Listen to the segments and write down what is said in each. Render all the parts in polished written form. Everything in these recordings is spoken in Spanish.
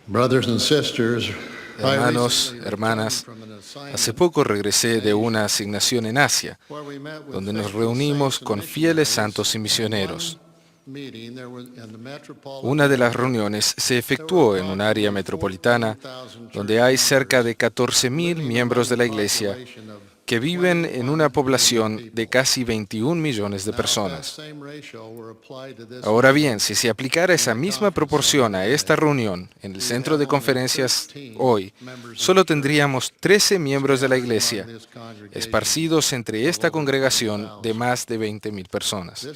Brothers and sisters, Hermanos, hermanas, hace poco regresé de una asignación en Asia, donde nos reunimos con fieles santos y misioneros. Una de las reuniones se efectuó en un área metropolitana donde hay cerca de 14.000 miembros de la Iglesia que viven en una población de casi 21 millones de personas. Ahora bien, si se aplicara esa misma proporción a esta reunión en el centro de conferencias hoy, solo tendríamos 13 miembros de la Iglesia, esparcidos entre esta congregación de más de 20.000 personas.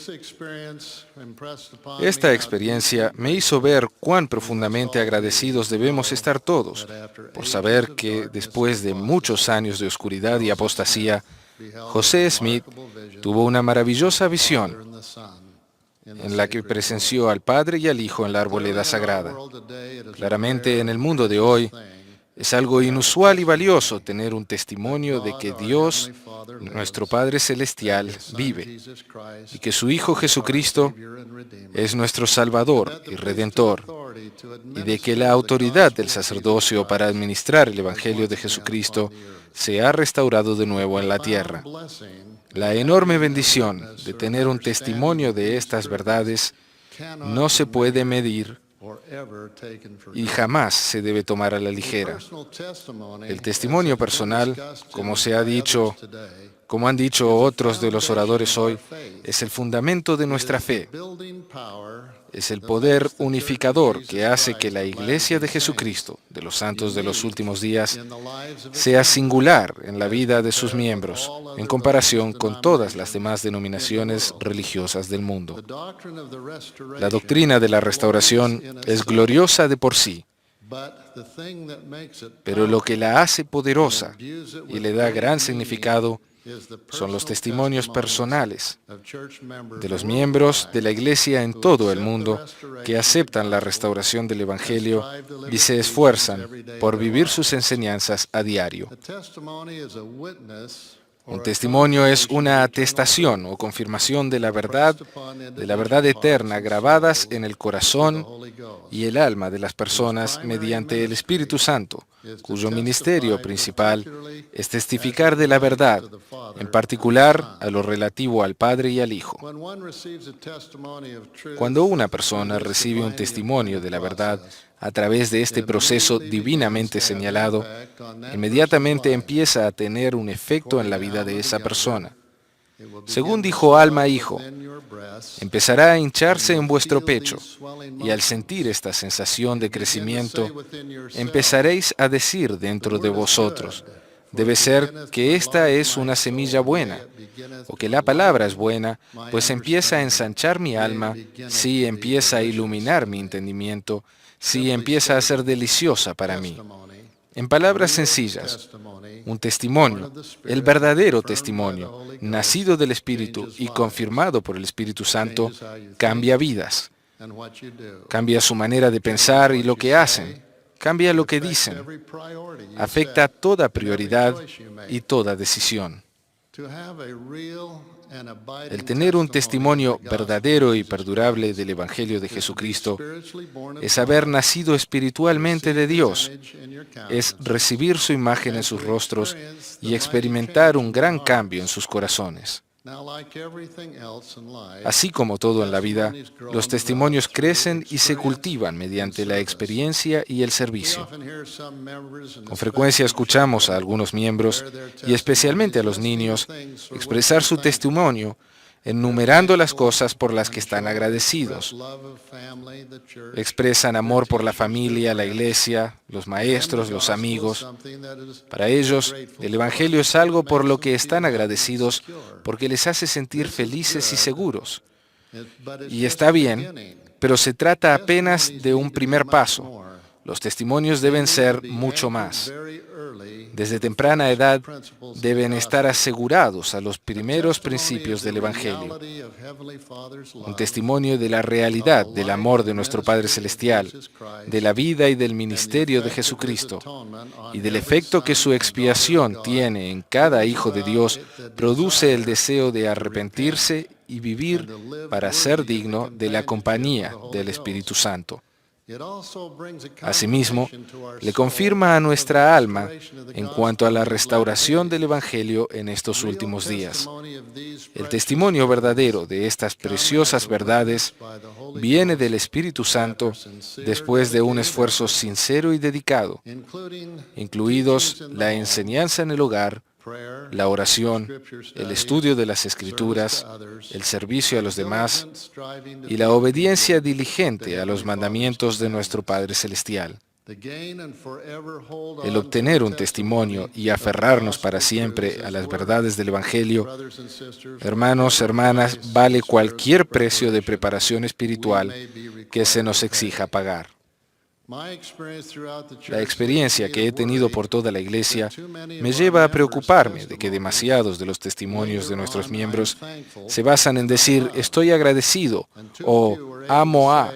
Esta experiencia me hizo ver cuán profundamente agradecidos debemos estar todos por saber que, después de muchos años de oscuridad y apostasía, José Smith tuvo una maravillosa visión en la que presenció al Padre y al Hijo en la arboleda sagrada. Claramente, en el mundo de hoy, es algo inusual y valioso tener un testimonio de que Dios, nuestro Padre Celestial, vive y que su Hijo Jesucristo es nuestro Salvador y Redentor, y de que la autoridad del sacerdocio para administrar el Evangelio de Jesucristo se ha restaurado de nuevo en la tierra. La enorme bendición de tener un testimonio de estas verdades no se puede medir y jamás se debe tomar a la ligera. El testimonio personal, como han dicho otros de los oradores hoy, es el fundamento de nuestra fe. Es el poder unificador que hace que la Iglesia de Jesucristo, de los santos de los últimos días, sea singular en la vida de sus miembros, en comparación con todas las demás denominaciones religiosas del mundo. La doctrina de la restauración es gloriosa de por sí, pero lo que la hace poderosa y le da gran significado son los testimonios personales de los miembros de la Iglesia en todo el mundo que aceptan la restauración del Evangelio y se esfuerzan por vivir sus enseñanzas a diario. Un testimonio es una atestación o confirmación de la verdad eterna grabadas en el corazón y el alma de las personas mediante el Espíritu Santo, cuyo ministerio principal es testificar de la verdad, en particular a lo relativo al Padre y al Hijo. Cuando una persona recibe un testimonio de la verdad a través de este proceso divinamente señalado, inmediatamente empieza a tener un efecto en la vida de esa persona. Según dijo Alma Hijo, empezará a hincharse en vuestro pecho, y al sentir esta sensación de crecimiento, empezaréis a decir dentro de vosotros, debe ser que esta es una semilla buena, o que la palabra es buena, pues empieza a ensanchar mi alma, sí empieza a iluminar mi entendimiento, sí empieza a ser deliciosa para mí. En palabras sencillas, un testimonio, el verdadero testimonio, nacido del Espíritu y confirmado por el Espíritu Santo, cambia vidas. Cambia su manera de pensar y lo que hacen. Cambia lo que dicen. Afecta toda prioridad y toda decisión. El tener un testimonio verdadero y perdurable del Evangelio de Jesucristo es haber nacido espiritualmente de Dios, es recibir su imagen en sus rostros y experimentar un gran cambio en sus corazones. Así como todo en la vida, los testimonios crecen y se cultivan mediante la experiencia y el servicio. Con frecuencia escuchamos a algunos miembros, y especialmente a los niños, expresar su testimonio enumerando las cosas por las que están agradecidos. Expresan amor por la familia, la iglesia, los maestros, los amigos. Para ellos, el Evangelio es algo por lo que están agradecidos porque les hace sentir felices y seguros. Y está bien, pero se trata apenas de un primer paso. Los testimonios deben ser mucho más. Desde temprana edad deben estar asegurados a los primeros principios del Evangelio. Un testimonio de la realidad del amor de nuestro Padre Celestial, de la vida y del ministerio de Jesucristo, y del efecto que su expiación tiene en cada hijo de Dios, produce el deseo de arrepentirse y vivir para ser digno de la compañía del Espíritu Santo. Asimismo, le confirma a nuestra alma en cuanto a la restauración del Evangelio en estos últimos días. El testimonio verdadero de estas preciosas verdades viene del Espíritu Santo después de un esfuerzo sincero y dedicado, incluidos la enseñanza en el hogar, la oración, el estudio de las Escrituras, el servicio a los demás y la obediencia diligente a los mandamientos de nuestro Padre Celestial. El obtener un testimonio y aferrarnos para siempre a las verdades del Evangelio, hermanos, hermanas, vale cualquier precio de preparación espiritual que se nos exija pagar. La experiencia que he tenido por toda la Iglesia me lleva a preocuparme de que demasiados de los testimonios de nuestros miembros se basan en decir «estoy agradecido» o «amo a»,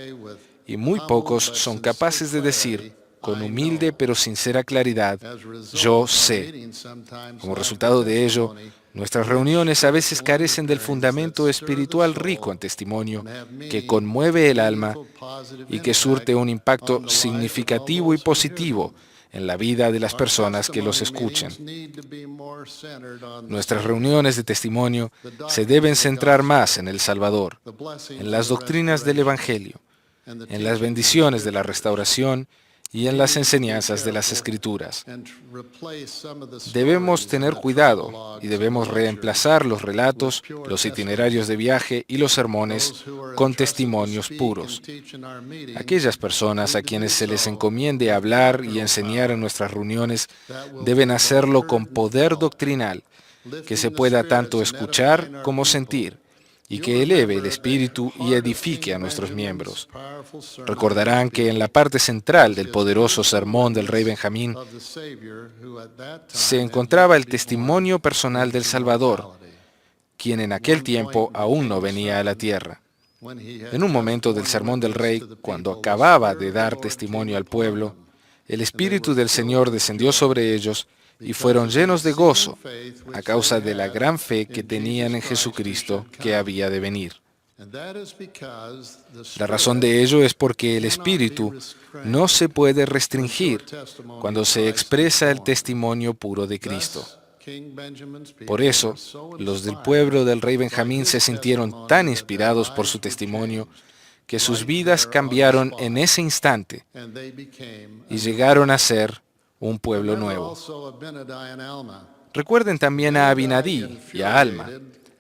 y muy pocos son capaces de decir con humilde pero sincera claridad «yo sé». Como resultado de ello, nuestras reuniones a veces carecen del fundamento espiritual rico en testimonio que conmueve el alma y que surte un impacto significativo y positivo en la vida de las personas que los escuchen. Nuestras reuniones de testimonio se deben centrar más en el Salvador, en las doctrinas del Evangelio, en las bendiciones de la restauración y en las enseñanzas de las Escrituras. Debemos tener cuidado y debemos reemplazar los relatos, los itinerarios de viaje y los sermones con testimonios puros. Aquellas personas a quienes se les encomiende hablar y enseñar en nuestras reuniones deben hacerlo con poder doctrinal, que se pueda tanto escuchar como sentir, y que eleve el espíritu y edifique a nuestros miembros. Recordarán que en la parte central del poderoso sermón del rey Benjamín se encontraba el testimonio personal del Salvador, quien en aquel tiempo aún no venía a la tierra. En un momento del sermón del rey, cuando acababa de dar testimonio al pueblo, el Espíritu del Señor descendió sobre ellos y fueron llenos de gozo a causa de la gran fe que tenían en Jesucristo que había de venir. La razón de ello es porque el Espíritu no se puede restringir cuando se expresa el testimonio puro de Cristo. Por eso, los del pueblo del rey Benjamín se sintieron tan inspirados por su testimonio que sus vidas cambiaron en ese instante y llegaron a ser un pueblo nuevo. Recuerden también a Abinadí y a Alma.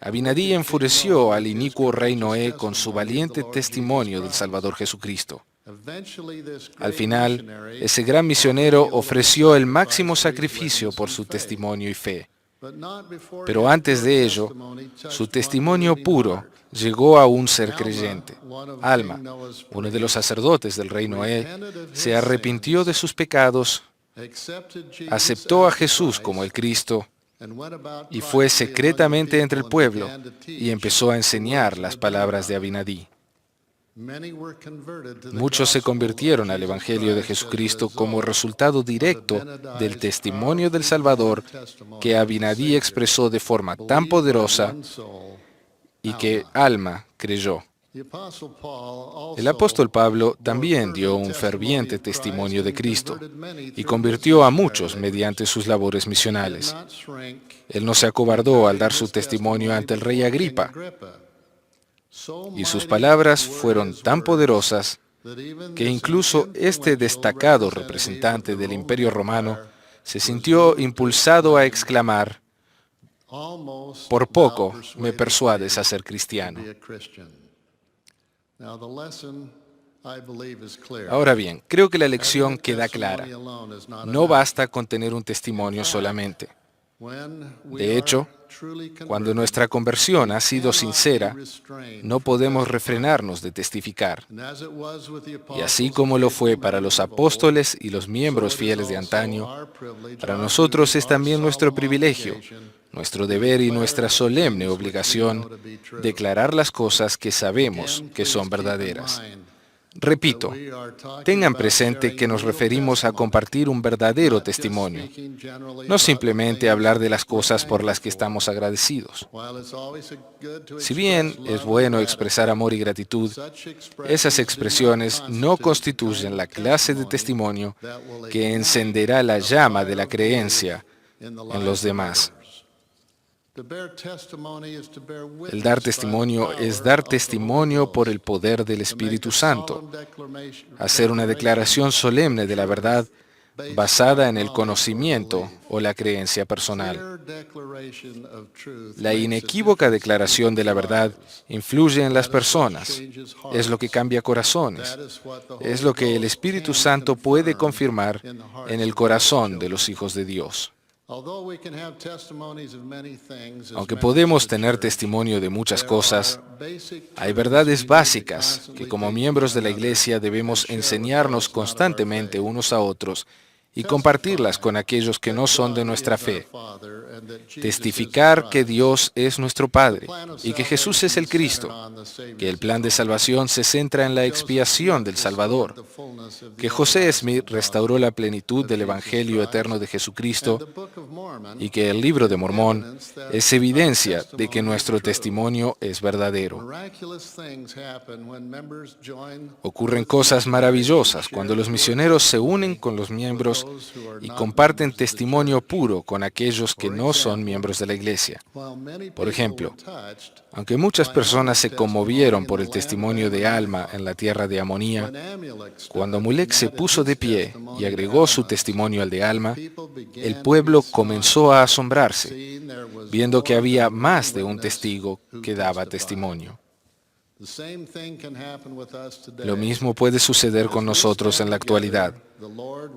Abinadí enfureció al inicuo rey Noé con su valiente testimonio del Salvador Jesucristo. Al final, ese gran misionero ofreció el máximo sacrificio por su testimonio y fe. Pero antes de ello, su testimonio puro llegó a un ser creyente. Alma, uno de los sacerdotes del rey Noé, se arrepintió de sus pecados, aceptó a Jesús como el Cristo y fue secretamente entre el pueblo y empezó a enseñar las palabras de Abinadí. Muchos se convirtieron al Evangelio de Jesucristo como resultado directo del testimonio del Salvador que Abinadí expresó de forma tan poderosa y que Alma creyó. El apóstol Pablo también dio un ferviente testimonio de Cristo y convirtió a muchos mediante sus labores misionales. Él no se acobardó al dar su testimonio ante el rey Agripa, y sus palabras fueron tan poderosas que incluso este destacado representante del Imperio Romano se sintió impulsado a exclamar: «Por poco me persuades a ser cristiano». Ahora bien, creo que la lección queda clara. No basta con tener un testimonio solamente. De hecho, cuando nuestra conversión ha sido sincera, no podemos refrenarnos de testificar. Y así como lo fue para los apóstoles y los miembros fieles de antaño, para nosotros es también nuestro privilegio, nuestro deber y nuestra solemne obligación declarar las cosas que sabemos que son verdaderas. Repito, tengan presente que nos referimos a compartir un verdadero testimonio, no simplemente hablar de las cosas por las que estamos agradecidos. Si bien es bueno expresar amor y gratitud, esas expresiones no constituyen la clase de testimonio que encenderá la llama de la creencia en los demás. El dar testimonio es dar testimonio por el poder del Espíritu Santo, hacer una declaración solemne de la verdad basada en el conocimiento o la creencia personal. La inequívoca declaración de la verdad influye en las personas, es lo que cambia corazones, es lo que el Espíritu Santo puede confirmar en el corazón de los hijos de Dios. Aunque podemos tener testimonio de muchas cosas, hay verdades básicas que como miembros de la Iglesia debemos enseñarnos constantemente unos a otros y compartirlas con aquellos que no son de nuestra fe. Testificar que Dios es nuestro Padre y que Jesús es el Cristo, que el plan de salvación se centra en la expiación del Salvador, que José Smith restauró la plenitud del Evangelio eterno de Jesucristo y que el Libro de Mormón es evidencia de que nuestro testimonio es verdadero. Ocurren cosas maravillosas cuando los misioneros se unen con los miembros y comparten testimonio puro con aquellos que no son miembros de la Iglesia. Por ejemplo, aunque muchas personas se conmovieron por el testimonio de Alma en la tierra de Amonía, cuando Amulek se puso de pie y agregó su testimonio al de Alma, el pueblo comenzó a asombrarse, viendo que había más de un testigo que daba testimonio. Lo mismo puede suceder con nosotros en la actualidad.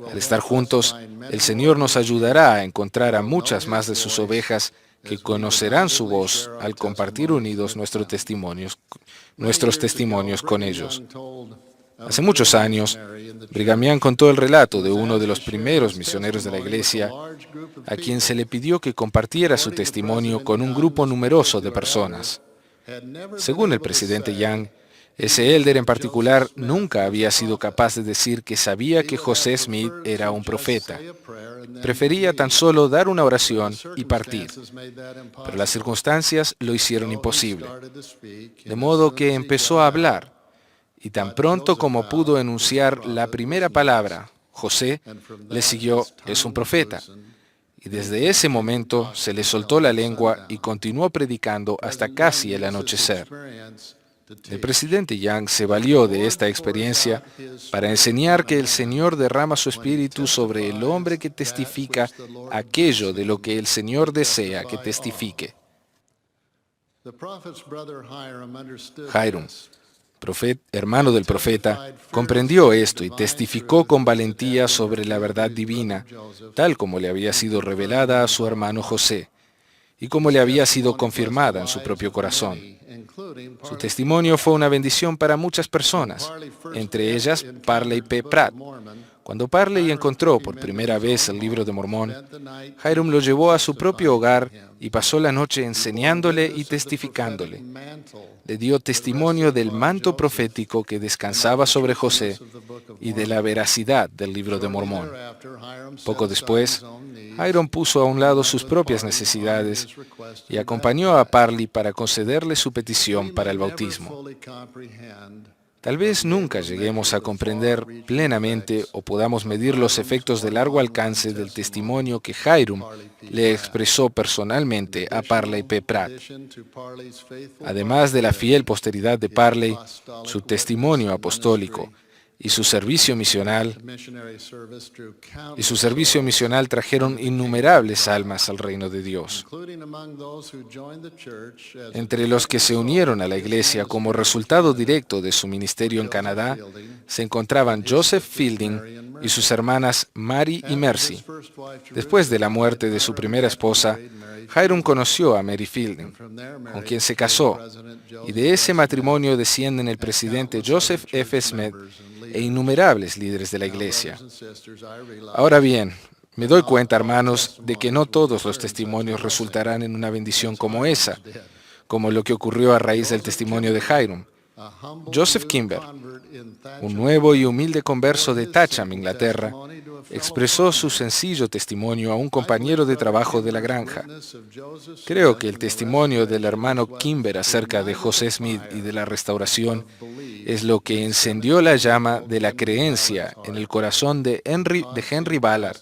Al estar juntos, el Señor nos ayudará a encontrar a muchas más de sus ovejas que conocerán su voz al compartir unidos nuestros testimonios con ellos. Hace muchos años, Brigham Young contó el relato de uno de los primeros misioneros de la Iglesia, a quien se le pidió que compartiera su testimonio con un grupo numeroso de personas. Según el presidente Young, ese élder en particular nunca había sido capaz de decir que sabía que José Smith era un profeta. Prefería tan solo dar una oración y partir, pero las circunstancias lo hicieron imposible. De modo que empezó a hablar, y tan pronto como pudo enunciar la primera palabra, José, le siguió, es un profeta. Y desde ese momento se le soltó la lengua y continuó predicando hasta casi el anochecer. El presidente Young se valió de esta experiencia para enseñar que el Señor derrama su espíritu sobre el hombre que testifica aquello de lo que el Señor desea que testifique. Hiram, hermano del profeta, comprendió esto y testificó con valentía sobre la verdad divina, tal como le había sido revelada a su hermano José, y como le había sido confirmada en su propio corazón. Su testimonio fue una bendición para muchas personas, entre ellas Parley P. Pratt. Cuando Parley encontró por primera vez el Libro de Mormón, Hiram lo llevó a su propio hogar y pasó la noche enseñándole y testificándole. Le dio testimonio del manto profético que descansaba sobre José y de la veracidad del Libro de Mormón. Poco después, Hiram puso a un lado sus propias necesidades y acompañó a Parley para concederle su petición para el bautismo. Tal vez nunca lleguemos a comprender plenamente o podamos medir los efectos de largo alcance del testimonio que Hiram le expresó personalmente a Parley P. Pratt. Además de la fiel posteridad de Parley, su testimonio apostólico y su servicio misional trajeron innumerables almas al reino de Dios. Entre los que se unieron a la Iglesia como resultado directo de su ministerio en Canadá, se encontraban Joseph Fielding y sus hermanas Mary y Mercy. Después de la muerte de su primera esposa, Hiram conoció a Mary Fielding, con quien se casó, y de ese matrimonio descienden el presidente Joseph F. Smith e innumerables líderes de la Iglesia. Ahora bien, me doy cuenta, hermanos, de que no todos los testimonios resultarán en una bendición como esa, como lo que ocurrió a raíz del testimonio de Hiram. Joseph Kimber, un nuevo y humilde converso de Thatcham, Inglaterra, expresó su sencillo testimonio a un compañero de trabajo de la granja. Creo que el testimonio del hermano Kimber acerca de José Smith y de la restauración es lo que encendió la llama de la creencia en el corazón de Henry Ballard,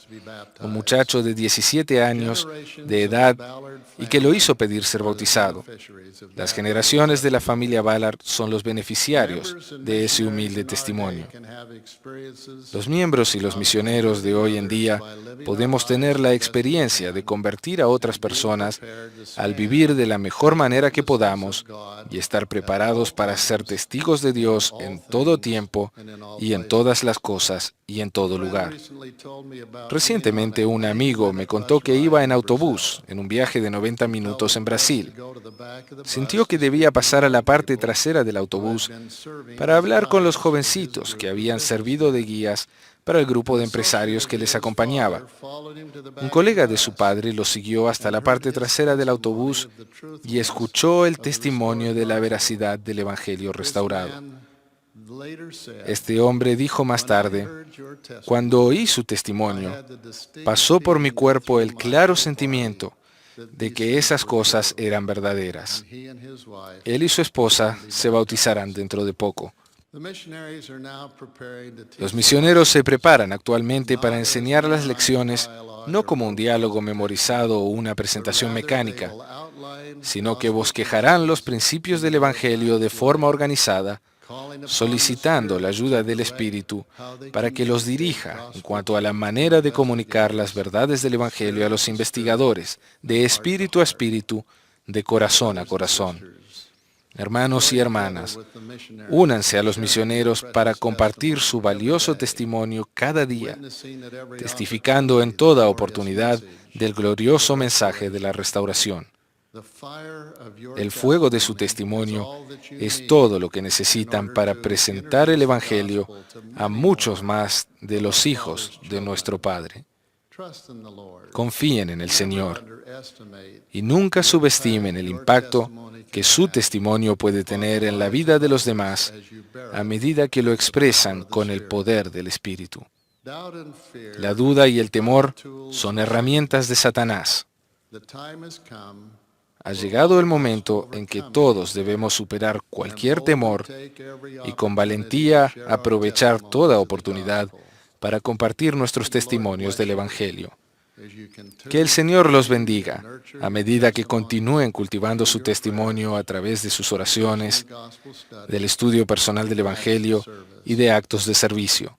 un muchacho de 17 años de edad y que lo hizo pedir ser bautizado. Las generaciones de la familia Ballard son los beneficiarios de ese humilde testimonio. Los miembros y los misioneros de hoy en día podemos tener la experiencia de convertir a otras personas al vivir de la mejor manera que podamos y estar preparados para ser testigos de Dios en todo tiempo y en todas las cosas y en todo lugar. Recientemente un amigo me contó que iba en autobús en un viaje de 90 minutos en Brasil. Sintió que debía pasar a la parte trasera del autobús para hablar con los jovencitos que habían servido de guías para el grupo de empresarios que les acompañaba. Un colega de su padre lo siguió hasta la parte trasera del autobús y escuchó el testimonio de la veracidad del Evangelio restaurado. Este hombre dijo más tarde: cuando oí su testimonio, pasó por mi cuerpo el claro sentimiento de que esas cosas eran verdaderas. Él y su esposa se bautizarán dentro de poco. Los misioneros se preparan actualmente para enseñar las lecciones no como un diálogo memorizado o una presentación mecánica, sino que bosquejarán los principios del Evangelio de forma organizada, solicitando la ayuda del Espíritu para que los dirija en cuanto a la manera de comunicar las verdades del Evangelio a los investigadores, de espíritu a espíritu, de corazón a corazón. Hermanos y hermanas, únanse a los misioneros para compartir su valioso testimonio cada día, testificando en toda oportunidad del glorioso mensaje de la restauración. El fuego de su testimonio es todo lo que necesitan para presentar el Evangelio a muchos más de los hijos de nuestro Padre. Confíen en el Señor y nunca subestimen el impacto que su testimonio puede tener en la vida de los demás a medida que lo expresan con el poder del Espíritu. La duda y el temor son herramientas de Satanás. Ha llegado el momento en que todos debemos superar cualquier temor y con valentía aprovechar toda oportunidad para compartir nuestros testimonios del Evangelio. Que el Señor los bendiga a medida que continúen cultivando su testimonio a través de sus oraciones, del estudio personal del Evangelio y de actos de servicio.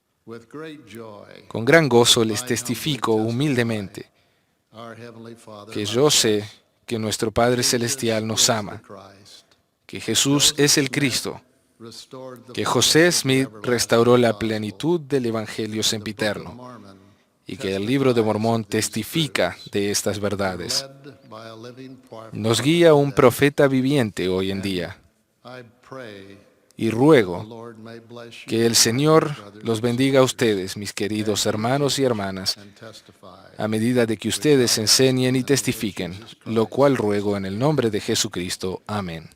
Con gran gozo les testifico humildemente que yo sé que nuestro Padre Celestial nos ama, que Jesús es el Cristo, que José Smith restauró la plenitud del Evangelio sempiterno y que el Libro de Mormón testifica de estas verdades. Nos guía un profeta viviente hoy en día. Y ruego que el Señor los bendiga a ustedes, mis queridos hermanos y hermanas, a medida de que ustedes enseñen y testifiquen, lo cual ruego en el nombre de Jesucristo. Amén.